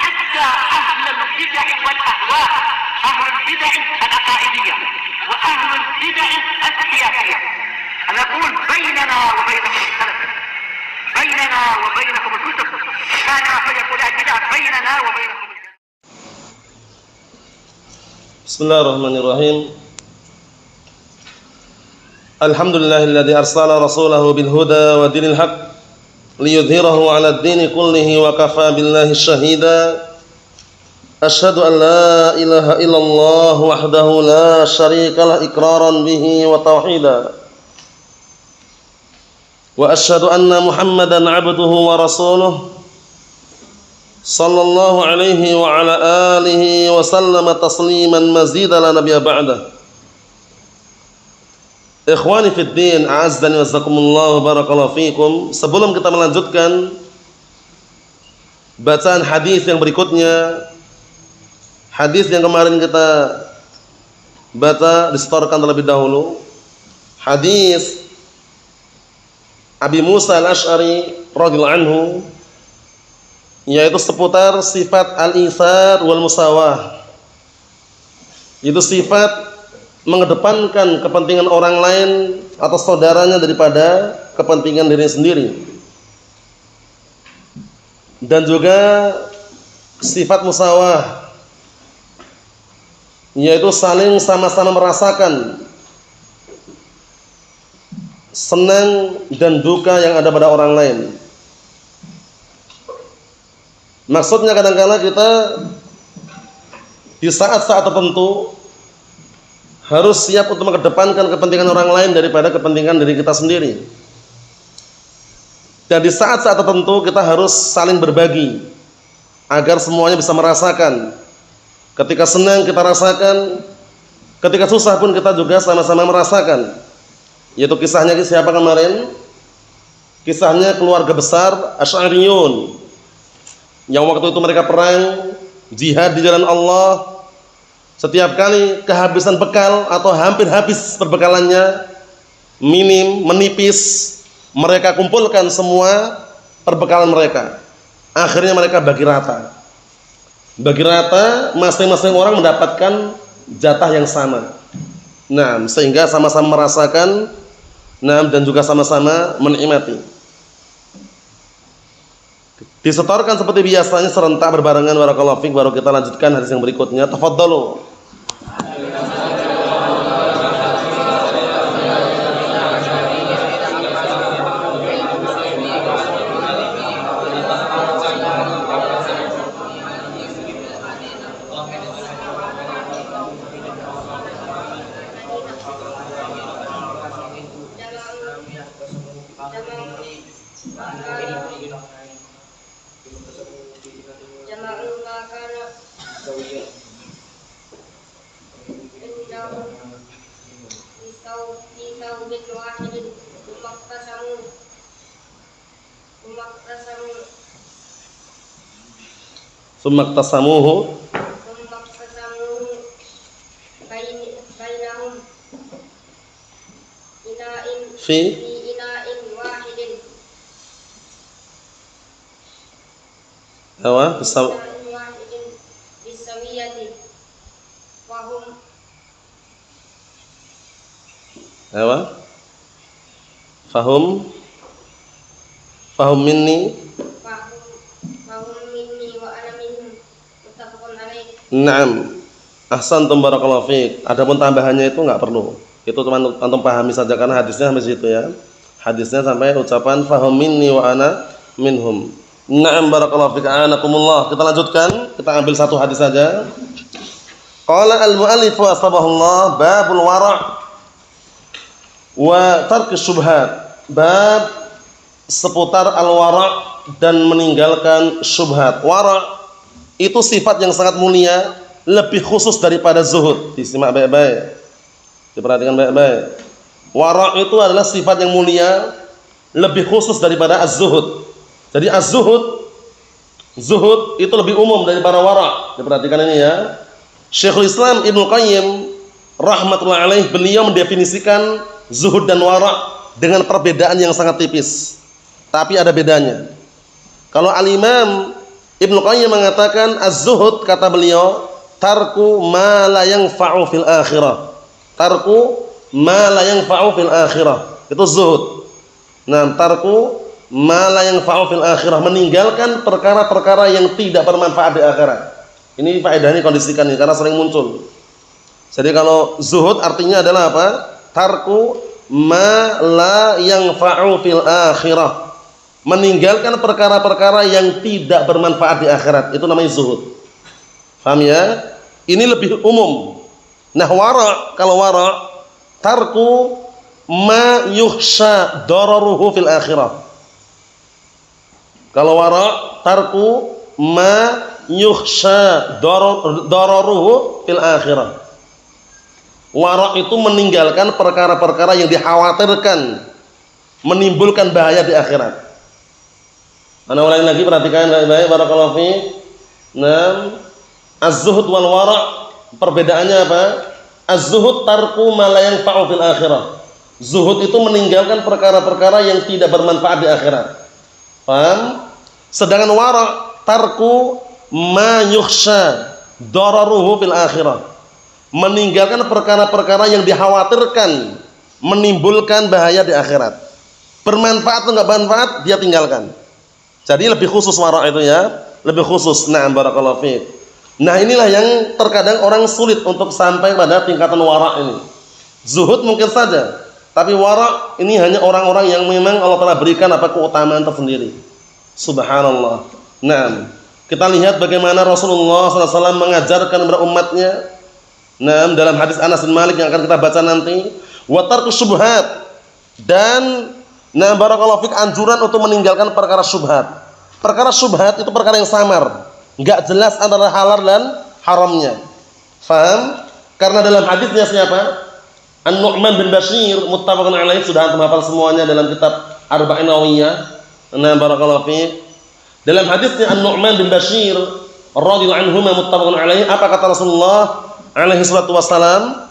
حتى أهل البدع والأهواء، أهل البدع العقائدية وأهل البدع السياسية. أنا أقول بيننا وبينكم السلف، بيننا وبينكم الكتب، كان فيقول البدع بيننا وبينكم. Bismillahirrahmanirrahim. Alhamdulillahilladzi arsala rasulahu bil huda wa dinil haqq liyudhhirahu 'alad dini kullihi wa kafaa billahi shahida. Asyhadu an la ilaha illallah wahdahu la syarikalah iqraran bihi wa tauhida. Wa asyhadu anna Muhammadan 'abduhu wa rasuluh sallallahu alaihi wa ala alihi wa sallama tasliman mazida la nabiyya ba'da. Ikhwani fid din, a'azzani wa jazakumullah, barakallahu fikum. Sebelum kita melanjutkan bacaan hadis yang berikutnya, hadis yang kemarin kita baca disetorkan terlebih dahulu, hadis Abi Musa al-Asy'ari radhiyallahu anhu, yaitu seputar sifat al-itsar wal musawah. Itu sifat mengedepankan kepentingan orang lain atau saudaranya daripada kepentingan diri sendiri. Dan juga sifat musawah, yaitu saling sama-sama merasakan senang dan duka yang ada pada orang lain. Maksudnya kadang-kala kita di saat-saat tertentu harus siap untuk mengedepankan kepentingan orang lain daripada kepentingan diri kita sendiri. Dan di saat-saat tertentu kita harus saling berbagi agar semuanya bisa merasakan. Ketika senang kita rasakan, ketika susah pun kita juga sama-sama merasakan. Yaitu kisahnya siapa kemarin? Kisahnya keluarga besar Asy'ariyun yang waktu itu mereka perang jihad di jalan Allah. Setiap kali kehabisan bekal atau hampir habis perbekalannya, minim, menipis, mereka kumpulkan semua perbekalan mereka. Akhirnya mereka bagi rata. Bagi rata, masing-masing orang mendapatkan jatah yang sama. Nah, sehingga sama-sama merasakan, dan juga sama-sama menikmati. Disetorkan seperti biasanya serentak berbarengan, barakallahu fiik. Baru kita lanjutkan hadis yang berikutnya. Tafadhalu. Sumaktasamuhu bainahum fi ina'in wahidin bisawiyati fahum minni wa ana minhum muttafaqun alaih. Naam, ahsantum, barakallahu fiik. Adapun tambahannya itu enggak perlu. Itu teman antum pahami saja karena hadisnya sampai situ ya. Hadisnya sampai ucapan fahum minni wa ana minhum. Naam, barakallahu fiik. Anakumullah. Kita lanjutkan, kita ambil satu hadis saja. Qala al-mu'allif asbahullah babul wara' wa tarki syubhat. Bab seputar al-wara' dan meninggalkan syubhat. Wara' itu sifat yang sangat mulia, lebih khusus daripada zuhud. Disimak baik-baik, diperhatikan baik-baik. Wara' itu adalah sifat yang mulia, lebih khusus daripada az-zuhud. Jadi az-zuhud, zuhud itu lebih umum daripada wara'. Diperhatikan ini ya. Syekhul Islam Ibnu Qayyim rahmatullahi alaih, beliau mendefinisikan zuhud dan wara' dengan perbedaan yang sangat tipis. Tapi ada bedanya. Kalau Al-Imam Ibnu Qayyim mengatakan az-zuhud, kata beliau, tarku ma la yanfa'u fil akhirah. Tarku ma la yanfa'u fil akhirah. Itu zuhud. Nah, tarku ma la yanfa'u fil akhirah, meninggalkan perkara-perkara yang tidak bermanfaat di akhirat. Ini faedahnya kondisikan ini karena sering muncul. Jadi kalau zuhud artinya adalah apa? Tarku ma la yanfa'u fil akhirah. Meninggalkan perkara-perkara yang tidak bermanfaat di akhirat, itu namanya zuhud. Paham ya? Ini lebih umum. Nah, wara', kalau wara' tarku ma yukhsha dararuhu fil akhirah. Kalau wara' tarku ma yukhsha dararuhu fil akhirah. Wara' itu meninggalkan perkara-perkara yang dikhawatirkan menimbulkan bahaya di akhirat. Ana ulangi lagi, perhatikan baik-baik, barakallahu fiik. Nah, az-zuhud wal wara' perbedaannya apa? Az-zuhud tarku ma la yanfa'u fil akhirah. Zuhud itu meninggalkan perkara-perkara yang tidak bermanfaat di akhirat. Paham? Sedangkan wara' tarku ma yukhsha dararuhu fil akhirah. Meninggalkan perkara-perkara yang dikhawatirkan menimbulkan bahaya di akhirat. Bermanfaat atau enggak bermanfaat, dia tinggalkan. Jadi lebih khusus wara' itu ya, lebih khusus. Na'am, barakallahu fiik. Nah, inilah yang terkadang orang sulit untuk sampai pada tingkatan wara' ini. Zuhud mungkin saja, tapi wara' ini hanya orang-orang yang memang Allah telah berikan apa keutamaan tersendiri. Subhanallah. Nah, kita lihat bagaimana Rasulullah SAW mengajarkan kepada umatnya. Nah, dalam hadis Anas bin Malik yang akan kita baca nanti, wa tarku syubhat, dan nah, barakallahu fik, anjuran untuk meninggalkan perkara syubhat. Perkara syubhat itu perkara yang samar, enggak jelas antara halal dan haramnya. Faham? Karena dalam hadisnya siapa? An-Nu'man bin Bashir, muttafaqun alaih, sudah antum hafal semuanya dalam kitab Arba'in Nawawiyah. Nah, barakallahu fik. Dalam hadisnya An-Nu'man bin Bashir radhiyallahu anhu, muttafaqun alaih, apa kata Rasulullah alaihi salatu wassalam?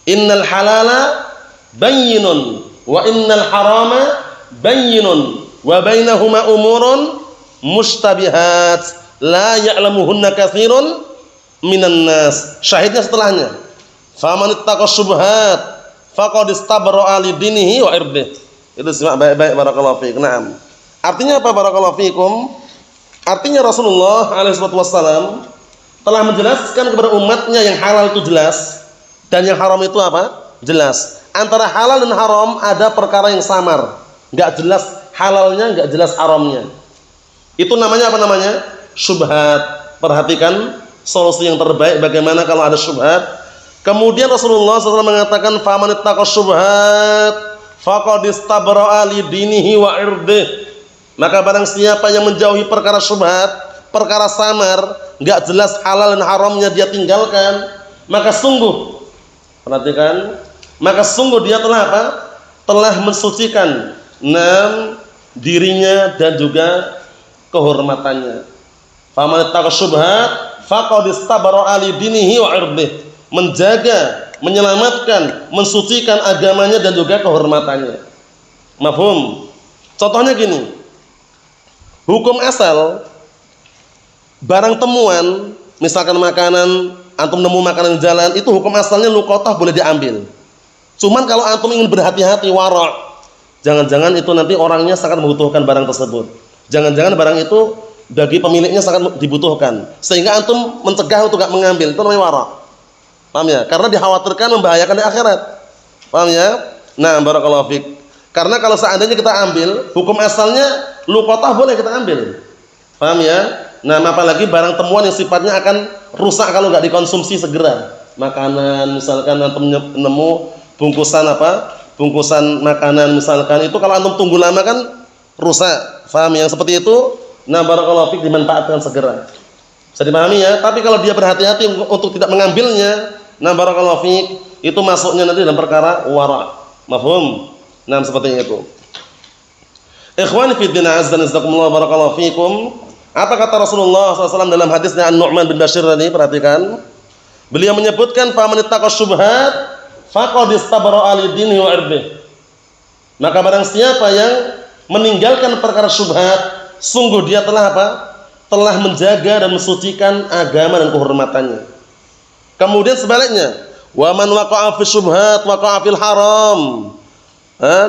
Innal halala bayyinun wa innal harama bayyinun wa bainahuma umurun mustabihat la ya'lamuhunna katsirun minan nas. Syahidnya setelahnya, faman ittaqa syubhat faqad istabra'a li dinihi wa irdihi. Itu simak baik-baik, barakallahu fiik. Naam. Artinya apa, barakallahu fiikum? Artinya Rasulullah alaihi wasallam telah menjelaskan kepada umatnya yang halal itu jelas dan yang haram itu apa? Jelas. Antara halal dan haram ada perkara yang samar, enggak jelas halalnya, enggak jelas haramnya. Itu namanya apa namanya? Syubhat. Perhatikan solusi yang terbaik bagaimana kalau ada syubhat. Kemudian Rasulullah SAW mengatakan, faman ittaqa syubhat faqad istabra'a li dinihi wa irdihi. Maka barang siapa yang menjauhi perkara syubhat, perkara samar, enggak jelas halal dan haramnya dia tinggalkan, maka sungguh, perhatikan, maka sungguh dia telah apa? Telah mensucikan dirinya dan juga kehormatannya. Faman ittaqa syubhat faqad istabra'a li dinihi wa irdihi. Menjaga, menyelamatkan, mensucikan agamanya dan juga kehormatannya. Mafhum? Contohnya gini. Hukum asal barang temuan, misalkan makanan, antum nemu makanan di jalan, itu hukum asalnya luqatah boleh diambil. Cuman kalau antum ingin berhati-hati, wara', jangan-jangan itu nanti orangnya sangat membutuhkan barang tersebut. Jangan-jangan barang itu bagi pemiliknya sangat dibutuhkan, sehingga antum mencegah untuk enggak mengambil. Itu namanya wara'. Paham ya? Karena dikhawatirkan membahayakan di akhirat. Paham ya? Nah, barakallahu fik. Karena kalau seandainya kita ambil, hukum asalnya luqatah boleh kita ambil. Paham ya? Nah, apalagi barang temuan yang sifatnya akan rusak kalau enggak dikonsumsi segera. Makanan, misalkan antum nemu bungkusan apa? Bungkusan makanan misalkan, itu kalau antum tunggu lama kan rusak. Paham yang seperti itu? Nah, barakallahu fik, dimanfaatkan segera. Bisa dipahami ya? Tapi kalau dia berhati-hati untuk tidak mengambilnya, nah, barakallahu fiik, itu masuknya nanti dalam perkara wara'. Mafhum? Nah, seperti itu. Ikhwani fi din, azza wa jazakumullah, barakallahu fiikum. Apa kata Rasulullah SAW dalam hadisnya An-Nu'man bin Bashir tadi? Perhatikan. Beliau menyebutkan, faman ittaqa syubhat faqad istabra'a li dinihi wa irdihi. Maka barang siapa yang meninggalkan perkara syubhat, sungguh dia telah apa? telah menjaga dan mensucikan agama dan kehormatannya. Kemudian sebaliknya, wa man waqa'a fi syubhat waqa'a fil haram.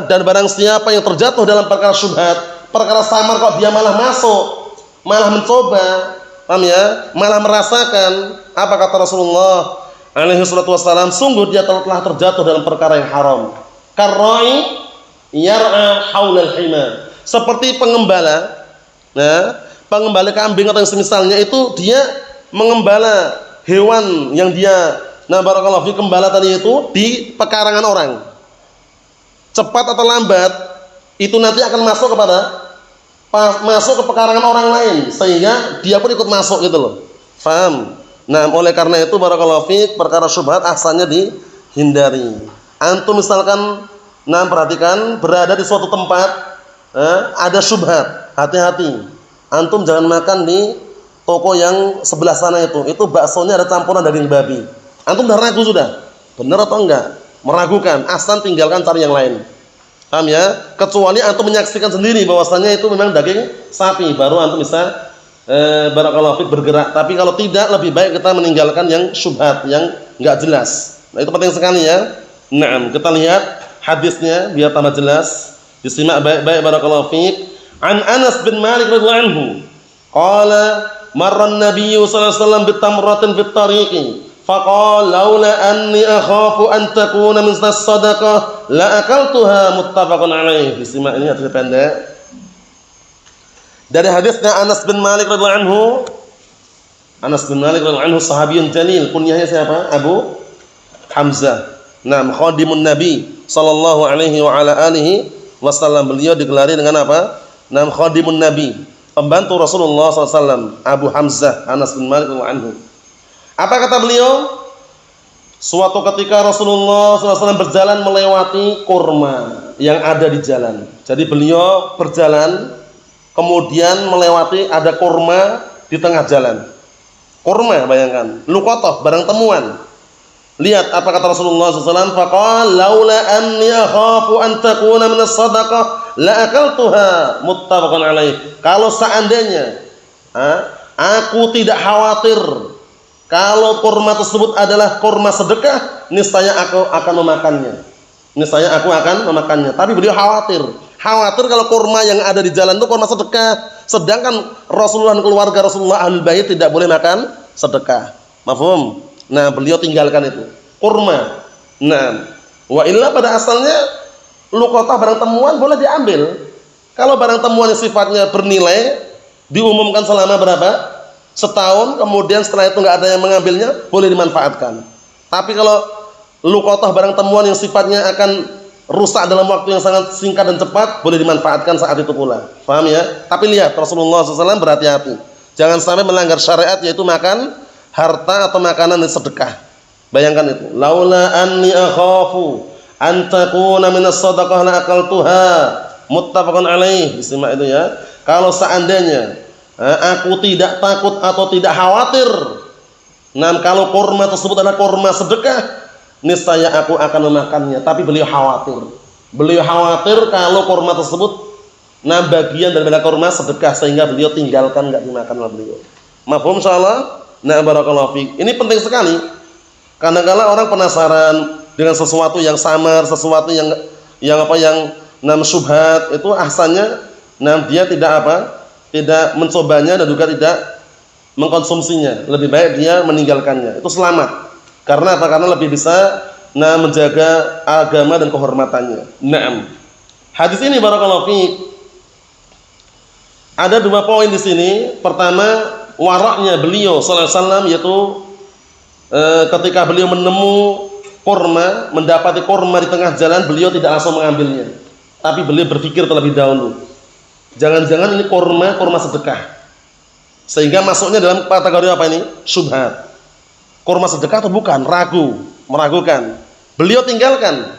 Dan barang siapa yang terjatuh dalam perkara syubhat, perkara samar kok dia malah masuk, malah mencoba, paham ya? Malah merasakan, apa kata Rasulullah alaihi salatu wassalam, sungguh dia telah terjatuh dalam perkara yang haram. Karra'i yar'a haulal hima. Seperti pengembala, pengembala kambing atau yang semisalnya itu dia mengembala hewan yang dia barakallahu fi gembala tadi itu di pekarangan orang. Cepat atau lambat itu nanti akan masuk ke pekarangan orang lain sehingga dia pun ikut masuk gitu loh. Paham? Nah, oleh karena itu barakallahu fi perkara syubhat asalnya dihindari. Antum misalkan perhatikan berada di suatu tempat ada syubhat, hati-hati. Antum jangan makan di toko yang sebelah sana itu baksonya ada campuran daging babi. Antum udah ragu sudah, benar atau enggak? Meragukan, asal tinggalkan cari yang lain. Paham ya? Kecuali antum menyaksikan sendiri bahwasanya itu memang daging sapi, baru antum bisa barakallahu fik bergerak. Tapi kalau tidak, lebih baik kita meninggalkan yang syubhat, yang enggak jelas. Nah, itu penting sekali ya. Nah, kita lihat hadisnya biar tambah jelas. Disimak baik-baik barakallahu fik. An Anas bin Malik radhiyallahu anhu, qala marra an-nabiy sallallahu alaihi wasallam bitamratin fit tariqi. Faqala laula anni akhafu an takuna min as-sadaqah la akaltuha, muttafaqun alaih. Disimak ini hadis pendek. Dari hadisnya Anas bin Malik radhiyallahu anhu. Anas bin Malik radhiyallahu anhu sahabiyun jalil, kunyahnya siapa? Abu Hamzah. Naam, khadimun Nabi sallallahu alaihi wa ala alihi wasallam. Beliau digelari dengan apa? Naam, khadimun Nabi, pembantu Rasulullah sallallahu alaihi wasallam. Abu Hamzah Anas bin Malik radhiyallahu anhu. Apa kata beliau? Suatu ketika Rasulullah SAW berjalan melewati kurma yang ada di jalan. Jadi beliau berjalan kemudian melewati ada kurma di tengah jalan. Kurma, bayangkan, luqatah, barang temuan. Lihat apa kata Rasulullah SAW. Faqala laula anni akhafu an takuna min as-sadaqah la akaltuha, muttafaqun alaih. Kalau seandainya aku tidak khawatir kalau kurma tersebut adalah kurma sedekah, niscaya aku akan memakannya. Tapi beliau khawatir kalau kurma yang ada di jalan itu kurma sedekah, sedangkan Rasulullah dan keluarga Rasulullah Ahlul Bait tidak boleh makan sedekah. Mafhum? Nah, beliau tinggalkan itu kurma. Nah, wa illa pada asalnya luqatah barang temuan boleh diambil. Kalau barang temuan yang sifatnya bernilai diumumkan selama berapa? Setahun, kemudian setelah itu nggak ada yang mengambilnya, boleh dimanfaatkan. Tapi kalau luqatah barang temuan yang sifatnya akan rusak dalam waktu yang sangat singkat dan cepat, boleh dimanfaatkan saat itu pula. Paham ya? Tapi lihat Rasulullah SAW berhati-hati, jangan sampai melanggar syariat, yaitu makan harta atau makanan yang sedekah. Bayangkan itu. Laula anni akhafu an takuna minas shadaqah la akaltuha, muttafaqun alaih. Disimak itu ya. Kalau seandainya aku tidak takut atau tidak khawatir, kalau kurma tersebut adalah kurma sedekah, niscaya aku akan memakannya. Tapi beliau khawatir kalau kurma tersebut bagian daripada kurma sedekah, sehingga beliau tinggalkan, enggak dimakan oleh beliau. Mafhum insyaallah? Nah, barakallahu fiik. Ini penting sekali. Kadang-kadang orang penasaran dengan sesuatu yang samar, sesuatu yang syubhat, itu asalnya dia tidak mencobanya dan juga tidak mengkonsumsinya. Lebih baik dia meninggalkannya. Itu selamat. Karena apa? Karena lebih bisa menjaga agama dan kehormatannya. Naam. Hadis ini barakallahu fiik, ada 2 poin di sini. Pertama, waraknya beliau sallallahu alaihi wasallam, yaitu ketika beliau mendapati kurma di tengah jalan, beliau tidak langsung mengambilnya. Tapi beliau berpikir terlebih dahulu. Jangan-jangan ini kurma sedekah, sehingga masuknya dalam kategori apa ini? Syubhat. Kurma sedekah atau bukan? Meragukan. Beliau tinggalkan.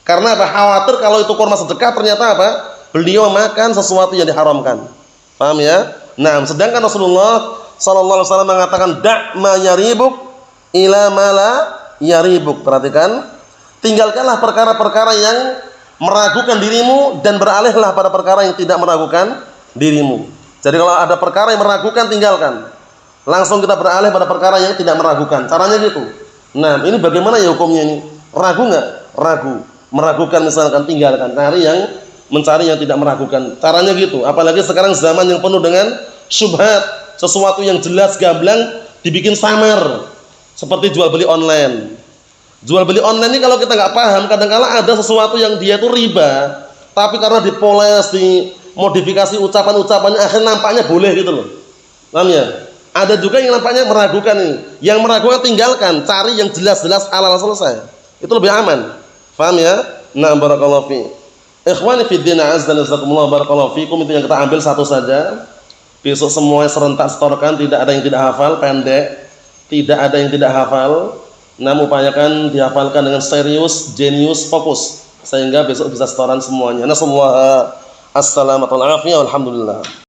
Karena apa? Khawatir kalau itu kurma sedekah, ternyata apa? Beliau makan sesuatu yang diharamkan. Paham ya? Nah, sedangkan Rasulullah sallallahu alaihi wasallam mengatakan da' ma yaribuk ila ma la yaribuk. Perhatikan, tinggalkanlah perkara-perkara yang meragukan dirimu dan beralihlah pada perkara yang tidak meragukan dirimu. Jadi kalau ada perkara yang meragukan, tinggalkan. Langsung kita beralih pada perkara yang tidak meragukan. Caranya gitu. Nah, ini bagaimana ya hukumnya ini? Ragu nggak? Ragu. Meragukan misalkan, tinggalkan. Mencari yang tidak meragukan. Caranya gitu. Apalagi sekarang zaman yang penuh dengan syubhat. Sesuatu yang jelas, gamblang, dibikin samar. Seperti jual beli online. Jual beli online ini kalau kita nggak paham, kadang-kala ada sesuatu yang dia itu riba. Tapi karena dipoles, dimodifikasi ucapan-ucapannya, akhirnya nampaknya boleh gitu loh. Paham ya? Ada juga yang nampaknya meragukan ini. Yang meragukan tinggalkan, cari yang jelas-jelas halal selesai. Itu lebih aman. Paham ya? Nah, barakallahu fi. Ikhwani fi din, azza wa jalla, barakallahu fikum. Itu yang kita ambil satu saja. Besok semuanya serentak setorkan, tidak ada yang tidak hafal, pendek. Tidak ada yang tidak hafal. Namun upayakan dihafalkan dengan serius, jenius, fokus. Sehingga besok bisa setoran semuanya. Nasallahu as-salamata wal afiyah, alhamdulillah.